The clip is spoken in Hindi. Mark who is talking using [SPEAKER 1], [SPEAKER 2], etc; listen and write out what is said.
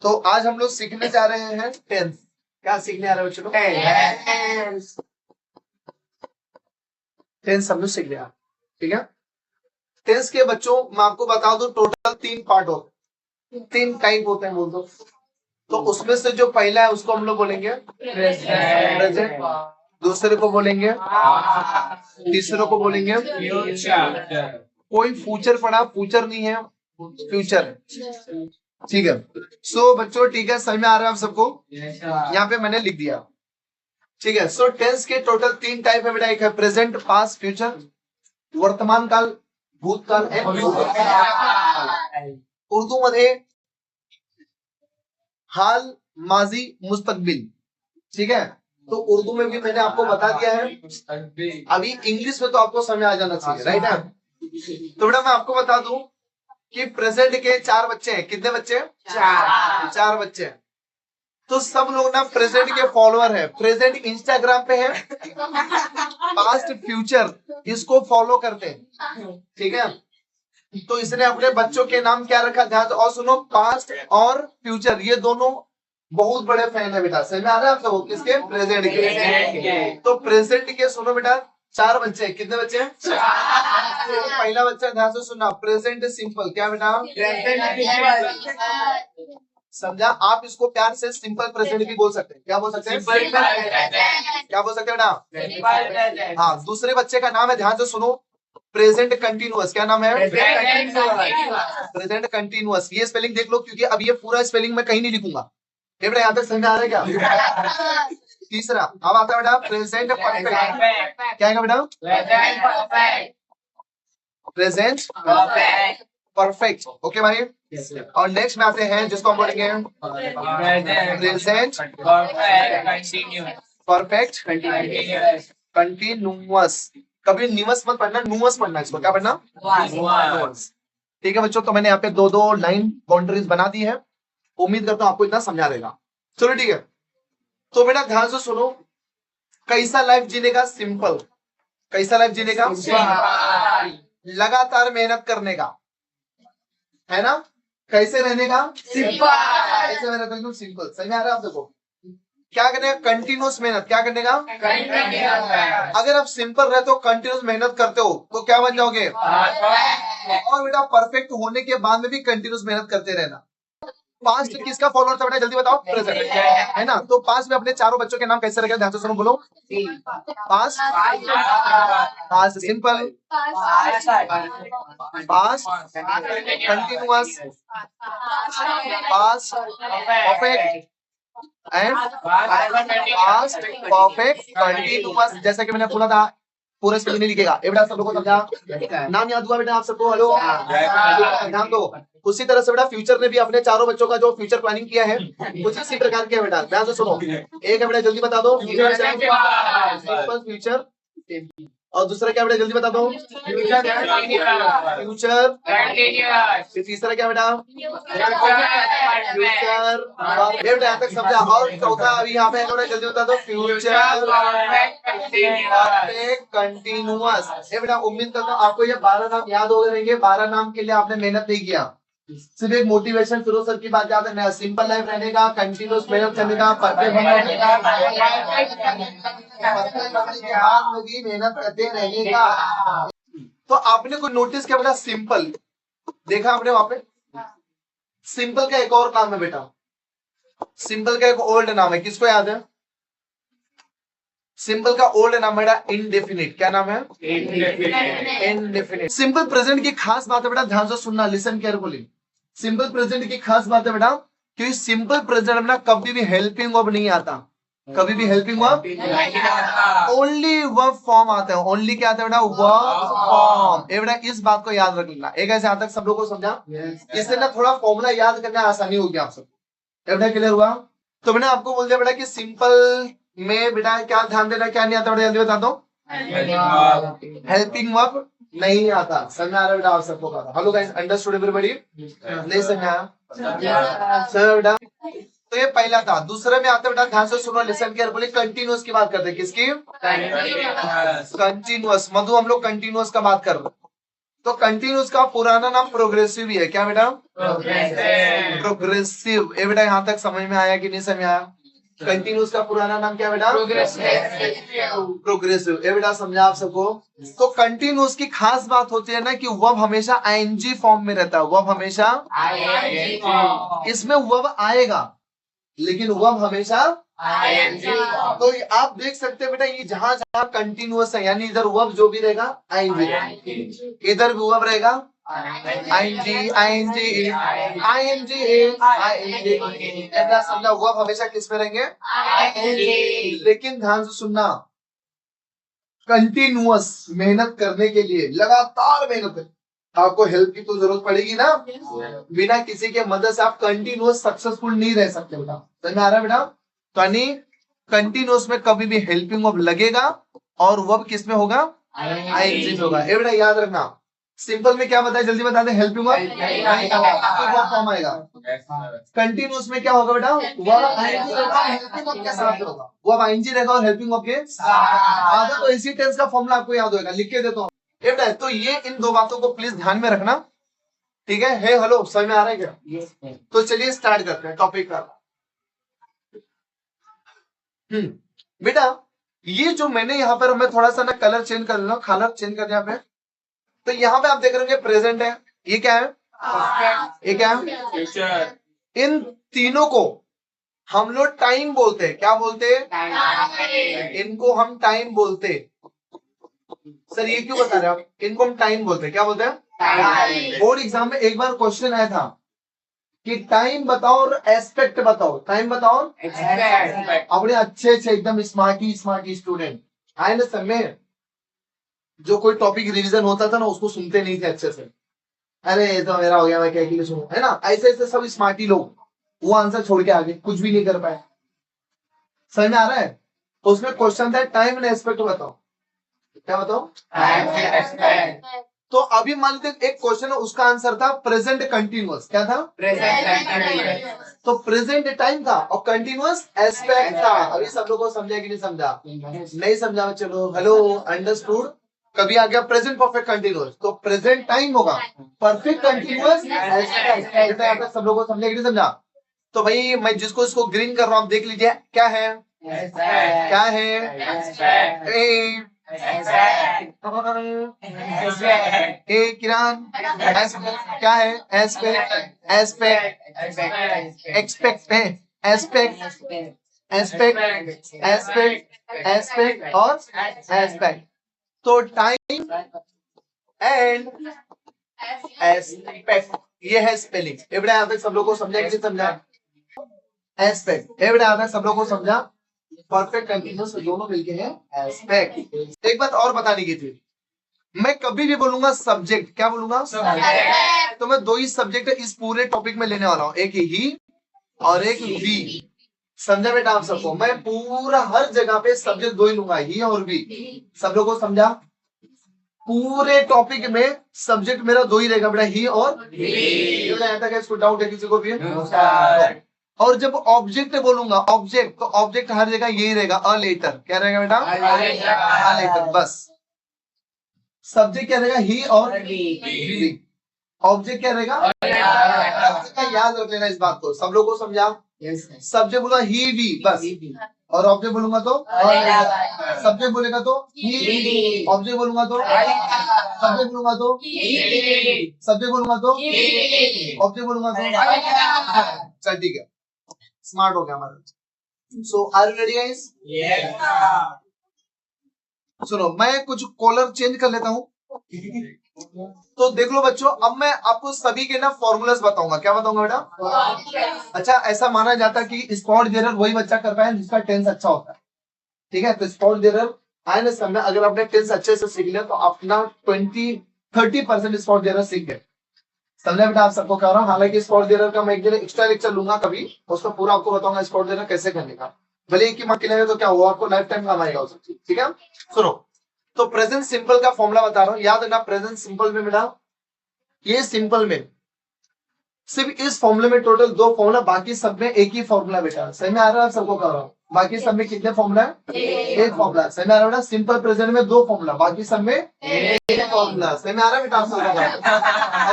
[SPEAKER 1] तो आज हम लोग सीखने जा रहे हैं टेंस। क्या सीखने आ रहे हो बच्चों? टेंस हम लोग सीख रहे हैं, ठीक है। टेंस के बच्चों मैं आपको बता दूं टोटल 3 पार्ट होते हैं, 3 टाइप होते हैं बोल दो। तो उसमें से जो पहला है उसको हम लोग बोलेंगे प्रेजेंट, दूसरे को बोलेंगे, तीसरे को बोलेंगे फ्यूचर। कोई फ्यूचर पढ़ा, फ्यूचर नहीं है, फ्यूचर है, ठीक है। सो बच्चों ठीक है, समझ में आ रहा है आप सबको? यहाँ पे मैंने लिख दिया, ठीक है। सो टेंस के टोटल 3 टाइप है बेटा, एक है प्रेजेंट, पास्ट, फ्यूचर, वर्तमान काल, भूतकाल एंड उर्दू मध्ये हाल, माजी, मुस्तकबिल, ठीक है। तो उर्दू में भी मैंने आपको बता दिया है, अभी इंग्लिश में तो आपको समझ आ जाना चाहिए, राइट है। तो बेटा मैं आपको बता दूं कि प्रेजेंट के 4 बच्चे हैं। कितने बच्चे? 4 बच्चे हैं। तो सब लोग ना प्रेजेंट के फॉलोअर है। प्रेजेंट इंस्टाग्राम पे है, पास्ट फ्यूचर इसको फॉलो करते हैं, ठीक है। तो इसने अपने बच्चों के नाम क्या रखा, ध्यान और सुनो, पास्ट और फ्यूचर ये दोनों बहुत बड़े फैन है बेटा। समझ में आ रहा है आप सबको? किसके? प्रेजेंट के। तो प्रेजेंट के सुनो बेटा 4 बच्चे हैं। कितने बच्चे हैं? पहला बच्चा ध्यान से सुनना, प्रेजेंट सिंपल। क्या बेटा? समझा? आप इसको प्यार से सिंपल प्रेजेंट भी बोल सकते हैं। क्या बोल सकते हैं? क्या बोल सकते हैं बेटा? हाँ। दूसरे बच्चे का नाम है, ध्यान से सुनो, प्रेजेंट कंटिन्यूअस। क्या नाम है? Present continuous. ये स्पेलिंग देख लो, क्योंकि अब ये पूरा स्पेलिंग मैं कहीं नहीं लिखूंगा। बेटा यहाँ तक समझ आ रहा है क्या? तीसरा अब आता है बेटा प्रेजेंट परफेक्ट। क्या है बेटा? Present perfect. ओके भाई। और नेक्स्ट में आते हैं जिसको हम बोलेंगे प्रेजेंट परफेक्ट कंटिन्यूअस। कभी निवस मत पढ़ना, नुअस पढ़ना इसको। क्या पढ़ना? ठीक है बच्चों। तो मैंने यहाँ पे 2 लाइन बाउंड्रीज बना दी है, उम्मीद करता हूँ आपको इतना समझा रहेगा। चलो ठीक है। तो बेटा ध्यान से सुनो, कैसा लाइफ जीने का? सिंपल। कैसा लाइफ जीने का? लगातार मेहनत करने का, है ना। कैसे रहने का? सिंपल। कैसे मेहनत करने का? सिंपल। समझ में आ रहा है आप देखो? क्या करने का? कंटिन्यूस मेहनत। क्या करने का? अगर आप सिंपल रहते हो, कंटिन्यूस मेहनत करते हो तो क्या बन जाओगे? और बेटा परफेक्ट होने के बाद में भी कंटिन्यूस मेहनत करते रहना। पास्ट किसका फॉलोअर था बेटा? जल्दी बताओ। प्रेजेंट, है ना। तो पास्ट में अपने चारों बच्चों के नाम कैसे रखे? ध्यान से सुनो, बोलो। Past, past simple, past continuous, past perfect and past perfect continuous. जैसा कि मैंने बोला था, पूरा स्पेलिंग नहीं लिखेगा। बेटा सब लोगों को समझा? नाम याद हुआ बेटा आप सबको? हेलो, ध्यान दो। उसी तरह से बेटा फ्यूचर ने भी अपने चारों बच्चों का जो फ्यूचर प्लानिंग किया है कुछ इसी प्रकार के बेटा। ध्यान से सुनो। एक है बेटा, जल्दी बता दो, सिंपल फ्यूचर। और दूसरा क्या बेटा? जल्दी बता दो, फ्यूचर। फिर तीसरा क्या बेटा? फ्यूचर। बेटा यहाँ तक समझा? और चौथा अभी यहाँ पे है, जल्दी बता दो, फ्यूचर कंटिन्यूअस। बेटा उम्मीद करता हूँ आपको ये 12 नाम याद हो रहेंगे। 12 नाम के लिए आपने मेहनत नहीं किया, सिर्फ एक मोटिवेशन फिरोज सर की बात याद है, सिंपल लाइफ रहने का, कंटिन्यूस मेहनत करने का, परफेक्ट बनने का, भी मेहनत करते रहने का। तो आपने कोई नोटिस किया बेटा? सिंपल देखा आपने वहां पे? सिंपल का एक और नाम है बेटा, सिंपल का एक ओल्ड नाम है। किसको याद है? सिंपल का ओल्ड नाम है इंडेफिनिट। क्या नाम है? इंडेफिनिट। सिंपल प्रेजेंट की खास बात है बेटा, ध्यान से सुनना, लिसन केयरफुली। सिंपल प्रेजेंट की खास बात है बेटा, क्योंकि सिंपल प्रेजेंट में कभी भी हेल्पिंग वर्ब नहीं आता, कभी भी helping verb, only verb form आता है। ओनली क्या आता है बेटा? Verb form. ये बेटा इस बात को याद रख लेना। एक ऐसे यहाँ तक सब लोगों को समझा? इससे ना थोड़ा फॉर्मूला याद करना आसानी होगी आप सबको। बेटा क्लियर हुआ? तो मैंने आपको बोल दिया बेटा कि सिंपल में बेटा क्या ध्यान देना, क्या नहीं आता बेटा? जल्दी बता दो। हेल्पिंग वर्ब नहीं आता। समझ आ रहा है बेटा आप सबको? Hello guys, understood everybody? नहीं समझा सर बेटा? तो ये पहला था। दूसरे में आता है बेटा, ध्यान से सुनो, लिसन केयरफुली, कंटिन्यूअस की बात करते हैं। किसकी? कंटिन्यूअस। मधु हम लोग कंटिन्यूअस का बात कर रहे हैं। तो कंटिन्यूस का पुराना नाम प्रोग्रेसिव ही है। क्या बेटा? प्रोग्रेसिव। ये बेटा यहाँ तक समझ में आया कि नहीं समझ में आया? कंटिन्यूस का पुराना नाम क्या बेटा? प्रोग्रेसिव। ये बेटा समझा आप सबको? तो कंटिन्यूस की खास बात होती है ना कि वर्ब हमेशा आईएनजी फॉर्म में रहता है। वर्ब हमेशा इसमें वर्ब आएगा, लेकिन वर्ब हमेशा तो आप देख सकते हैं बेटा, ये जहां जहां कंटिन्यूअस है यानी इधर वर्ब जो भी रहेगा आईएनजी, इधर भी वर्ब रहेगा आईएनजी आईएनजी आईएनजी आईएनजी। ऐसा समझा? वर्ब हमेशा किस में रहेंगे? लेकिन ध्यान से सुनना, कंटिन्यूअस मेहनत करने के लिए लगातार मेहनत, आपको हेल्प की तो जरूरत पड़ेगी ना। बिना किसी के मदद से आप कंटिन्यूअस सक्सेसफुल नहीं रह सकते बेटा। समझ में आ रहा है बेटा? तो यानी कंटिन्यूअस में कभी भी हेल्पिंग वर्ब लगेगा और वर्ब किस में होगा? आईएनजी में होगा। ये बेटा याद रखना। सिंपल में क्या बताया, जल्दी बता दे। हेल्पिंग वर्ब फॉर्म आएगा। कंटिन्यूअस में क्या होगा बेटा? वर्ब आईएनजी रहेगा, हेल्पिंग वर्ब के साथ होगा। वर्ब आईएनजी रहेगा और हेल्पिंग वर्ब के साथ। आधा तो इसी टेंस का फॉर्मूला आपको याद होगा, लिख के देता हूं। तो ये इन दो बातों को प्लीज ध्यान में रखना, ठीक है? हे हेलो, समझ में आ रहा है क्या? तो चलिए स्टार्ट करते हैं टॉपिक का। बेटा ये जो मैंने यहाँ पर, मैं थोड़ा सा ना कलर चेंज कर लेना, कलर चेंज कर यहाँ पे। तो यहाँ पे आप देख रहे हैं प्रेजेंट है, ये क्या है? ये क्या है? इन तीनों को हम लोग टाइम बोलते हैं। क्या बोलते हैं? इनको हम टाइम बोलते हैं। सर ये क्यों बता रहे हैं आप? इनको हम टाइम बोलते हैं। क्या बोलते हैं? बोर्ड एग्जाम में एक बार क्वेश्चन आया था कि टाइम बताओ और एस्पेक्ट बताओ। टाइम बताओ अपने अच्छे एकदम स्मार्टी स्टूडेंट आए ना सर में, जो कोई टॉपिक रिवीजन होता था ना उसको सुनते नहीं थे अच्छे से। अरे ये तो मेरा हो गया, मैं क्या के लिए सुनूं, है ना? ऐसे ऐसे सब स्मार्टी लोग वो आंसर छोड़ के आगे कुछ भी नहीं कर पाए। समझ में आ रहा है? उसमें क्वेश्चन था टाइम एंड एस्पेक्ट बताओ। क्या बताओ? तो अभी मान लीजिए एक क्वेश्चन है, उसका आंसर था प्रेजेंट कंटिन्यूअस। क्या था? प्रेजेंट। तो प्रेजेंट टाइम था और कंटिन्यूअस एस्पेक्ट था। अभी सब लोगों को समझा कि नहीं समझा? नहीं समझा? चलो हेलो, अंडरस्टूड। कभी आ गया प्रेजेंट परफेक्ट कंटिन्यूअस, तो प्रेजेंट टाइम होगा, परफेक्ट कंटिन्यूअस एस्पेक्ट। सब लोगों को समझा कि नहीं समझा? तो भाई मैं जिसको इसको ग्रीन कर रहा हूं, आप देख लीजिए क्या है? क्या है? किरान क्या है? एस्पेक्ट एक्सपेक्ट है, एस्पेक्ट और एस्पेक्ट। तो टाइम एंड एस्पेक्ट ये है स्पेलिंग। एवढे यहाँ तक सब लोगों को समझा कि नहीं समझा? एस्पेक्ट एवढे यहाँ तक सब लोगों को समझा? परफेक्ट कंटिन्यूअस दोनों मिलके हैं एस्पेक्ट। एक बात और बताने की थी, मैं कभी भी बोलूंगा सब्जेक्ट, क्या बोलूंगा? तो मैं दो ही सब्जेक्ट इस पूरे टॉपिक में लेने वाला हूं, एक ही और एक वी। समझा बेटा आप सबको? मैं पूरा हर जगह पे सब्जेक्ट दो ही लूंगा, ही और वी। सब लोगों को समझा? पूरे टॉपिक में सब्जेक्ट मेरा दो ही रहेगा बेटा, ही और वी। यहाँ तक इसको डाउट है किसी को भी? और जब ऑब्जेक्ट बोलूंगा, ऑब्जेक्ट, तो ऑब्जेक्ट हर जगह यही रहेगा, अ लेटर। क्या रहेगा बेटा? A letter. बस सब्जेक्ट क्या रहेगा? ही और वी। ऑब्जेक्ट क्या रहेगा? याद रख लेना इस बात को। सब लोगों को समझा? सब्जेक्ट बोला ही वी बस, और ऑब्जेक्ट बोलूंगा तो सब्जेक्ट बोलेगा तो ही, ऑब्जेक्ट बोलूंगा तो सब्जेक्ट बोलूंगा तो सब्जेक्ट बोलूंगा तो ऑब्जेक्ट बोलूंगा तो। चल ठीक है, स्मार्ट हो गया हमारा। सो आर यू रेडी गाइस? सुनो मैं कुछ कॉलर चेंज कर लेता हूँ। तो देख लो बच्चों, अब मैं आपको सभी के ना फॉर्मूलाज बताऊंगा। क्या बताऊंगा बेटा? अच्छा, ऐसा माना जाता है कि स्पॉट एरर वही बच्चा कर पाए जिसका टेंस अच्छा होता है। ठीक है, तो स्पॉट एरर आए ना समय, अगर आपने टेंस अच्छे से सीख लिया तो अपना 20-30% स्पॉट एरर सीख गए। समझा बेटा? आप सबको कह रहा हूँ। हालांकि स्पॉट एरर का मैं एक दिन एक्स्ट्रा लेक्चर लूंगा कभी, उसका पूरा आपको बताऊंगा स्पॉट एरर कैसे करने का। भले एक ही मार्क के लिए तो क्या हुआ, आपको लाइफ टाइम काम आएगा उस चीज। ठीक है, सुनो। तो प्रेजेंट सिंपल का फॉर्मूला बता रहा हूं, याद रखना। प्रेजेंट सिंपल में बेटा, ये सिंपल में सिर्फ इस फॉर्मूले में टोटल 2 फॉर्मूला, बाकी सब में एक ही फॉर्मूला बेटा। सही में आ रहा है? सबको कर रहा हूँ। बाकी सब में कितने फॉर्मूला है? एक फॉर्मूला। सही में आ रहा है बेटा? सिंपल प्रेजेंट में 2 फॉर्मूला, बाकी सब में एक फॉर्मूला। सही में आ रहा है बेटा? आप सबको?